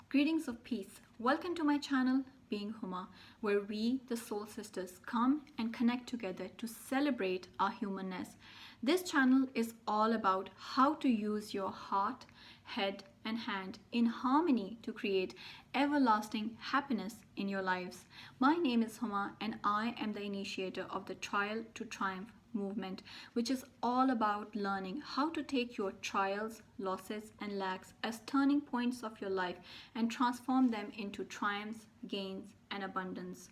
Greetings of peace. Welcome to my channel, Being Huma, where we, the Soul Sisters, come and connect together to celebrate our humanness. This channel is all about how to use your heart, head, and hand in harmony to create everlasting happiness in your lives. My name is Huma, and I am the initiator of the Trial to Triumph movement, which is all about learning how to take your trials, losses, and lacks as turning points of your life and transform them into triumphs, gains, and abundance.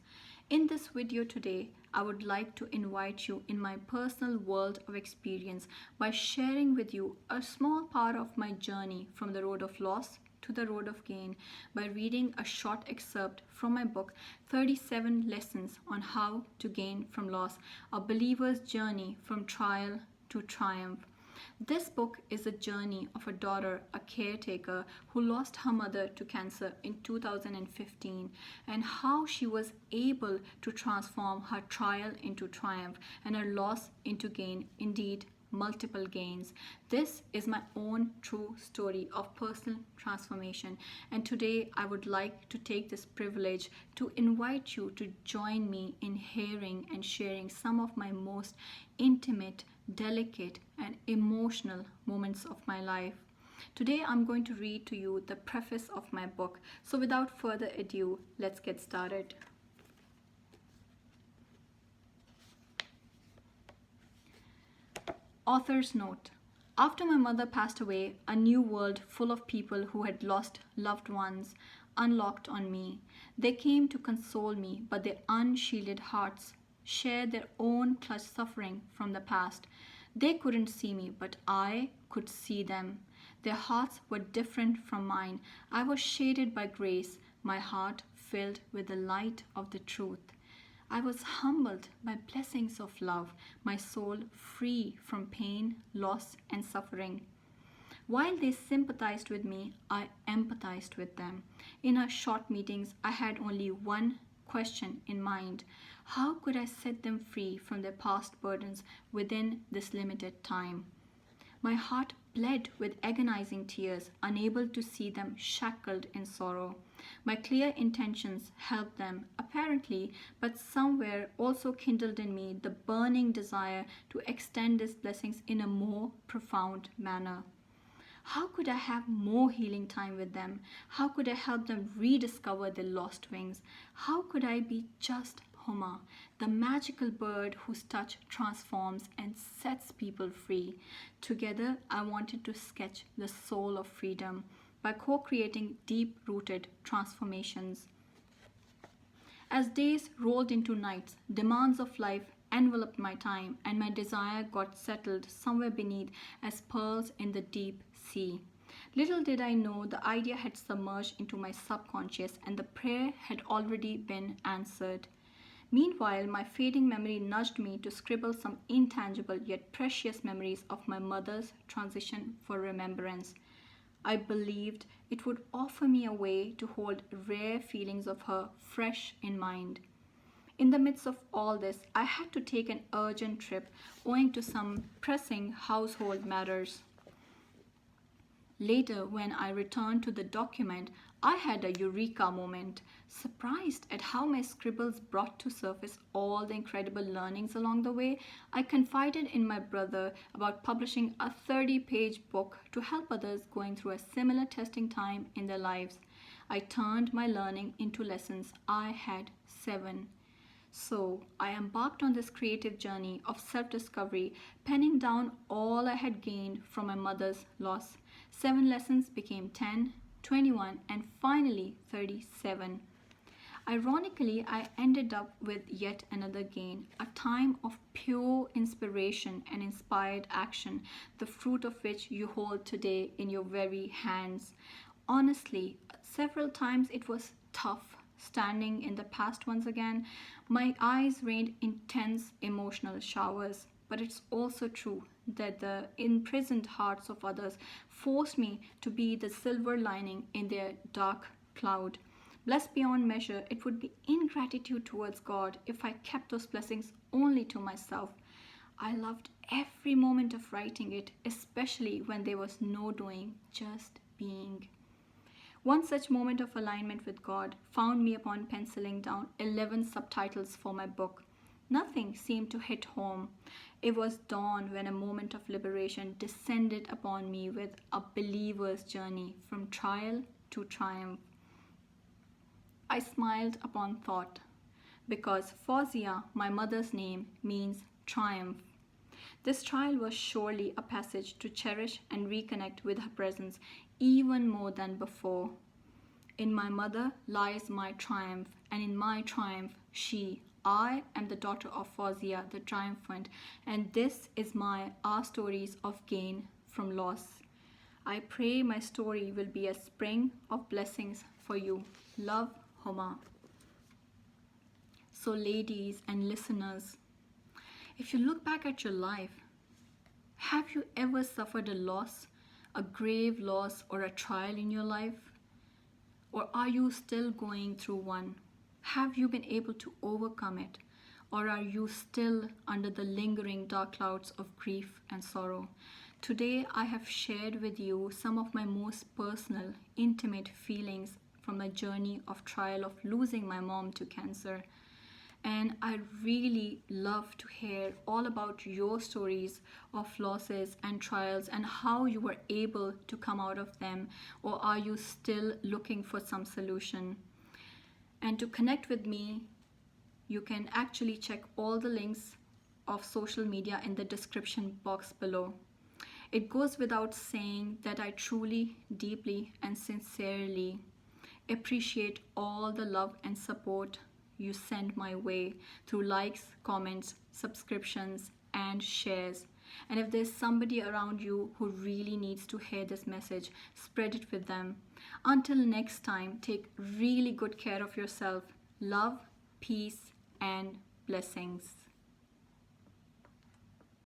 In this video today, I would like to invite you in my personal world of experience by sharing with you a small part of my journey from the road of loss to the road of gain by reading a short excerpt from my book 37 Lessons on How to Gain from Loss, a believer's journey from trial to triumph. This book is a journey of a daughter, a caretaker, who lost her mother to cancer in 2015, and how she was able to transform her trial into triumph and her loss into gain, indeed multiple gains. This is my own true story of personal transformation, and today I would like to take this privilege to invite you to join me in hearing and sharing some of my most intimate, delicate, and emotional moments of my life. Today I'm going to read to you the preface of my book. So without further ado, let's get started. Author's note. After my mother passed away, a new world full of people who had lost loved ones unlocked on me. They came to console me, but their unshielded hearts shared their own clutched suffering from the past. They couldn't see me, but I could see them. Their hearts were different from mine. I was shaded by grace, my heart filled with the light of the truth. I was humbled by blessings of love, my soul free from pain, loss, and suffering. While they sympathized with me, I empathized with them. In our short meetings, I had only one question in mind. How could I set them free from their past burdens within this limited time? My heart bled with agonizing tears, unable to see them shackled in sorrow. My clear intentions helped them, apparently, but somewhere also kindled in me the burning desire to extend these blessings in a more profound manner. How could I have more healing time with them? How could I help them rediscover their lost wings? How could I be just Huma, the magical bird whose touch transforms and sets people free? Together, I wanted to sketch the soul of freedom by co-creating deep-rooted transformations. As days rolled into nights, demands of life enveloped my time, and my desire got settled somewhere beneath as pearls in the deep sea. Little did I know the idea had submerged into my subconscious, and the prayer had already been answered. Meanwhile, my fading memory nudged me to scribble some intangible yet precious memories of my mother's transition for remembrance. I believed it would offer me a way to hold rare feelings of her fresh in mind. In the midst of all this, I had to take an urgent trip owing to some pressing household matters. Later, when I returned to the document, I had a eureka moment, surprised at how my scribbles brought to surface all the incredible learnings along the way. I confided in my brother about publishing a 30-page book to help others going through a similar testing time in their lives. I turned my learning into lessons. I had 7. So I embarked on this creative journey of self-discovery, penning down all I had gained from my mother's loss. 7 lessons became 10, 21, and finally 37. Ironically, I ended up with yet another gain, a time of pure inspiration and inspired action, the fruit of which you hold today in your very hands. Honestly, several times it was tough standing in the past once again. My eyes rained intense emotional showers. But it's also true that the imprisoned hearts of others forced me to be the silver lining in their dark cloud. Blessed beyond measure, it would be ingratitude towards God if I kept those blessings only to myself. I loved every moment of writing it, especially when there was no doing, just being. One such moment of alignment with God found me upon penciling down 11 subtitles for my book. Nothing seemed to hit home. It was dawn when a moment of liberation descended upon me with a believer's journey from trial to triumph. I smiled upon thought, because Fauziya, my mother's name, means triumph. This trial was surely a passage to cherish and reconnect with her presence even more than before. In my mother lies my triumph, and in my triumph, I am the daughter of Fauziya the triumphant, and this is our stories of gain from loss. I pray my story will be a spring of blessings for you. Love, Homa. So, ladies and listeners, if you look back at your life, have you ever suffered a loss, a grave loss, or a trial in your life? Or are you still going through one? Have you been able to overcome it? Or are you still under the lingering dark clouds of grief and sorrow? Today, I have shared with you some of my most personal, intimate feelings from my journey of trial of losing my mom to cancer. And I really love to hear all about your stories of losses and trials and how you were able to come out of them, or are you still looking for some solution? And to connect with me, you can actually check all the links of social media in the description box below. It goes without saying that I truly, deeply, and sincerely appreciate all the love and support you send my way through likes, comments, subscriptions, and shares. And if there's somebody around you who really needs to hear this message, spread it with them. Until next time, take really good care of yourself. Love, peace, and blessings.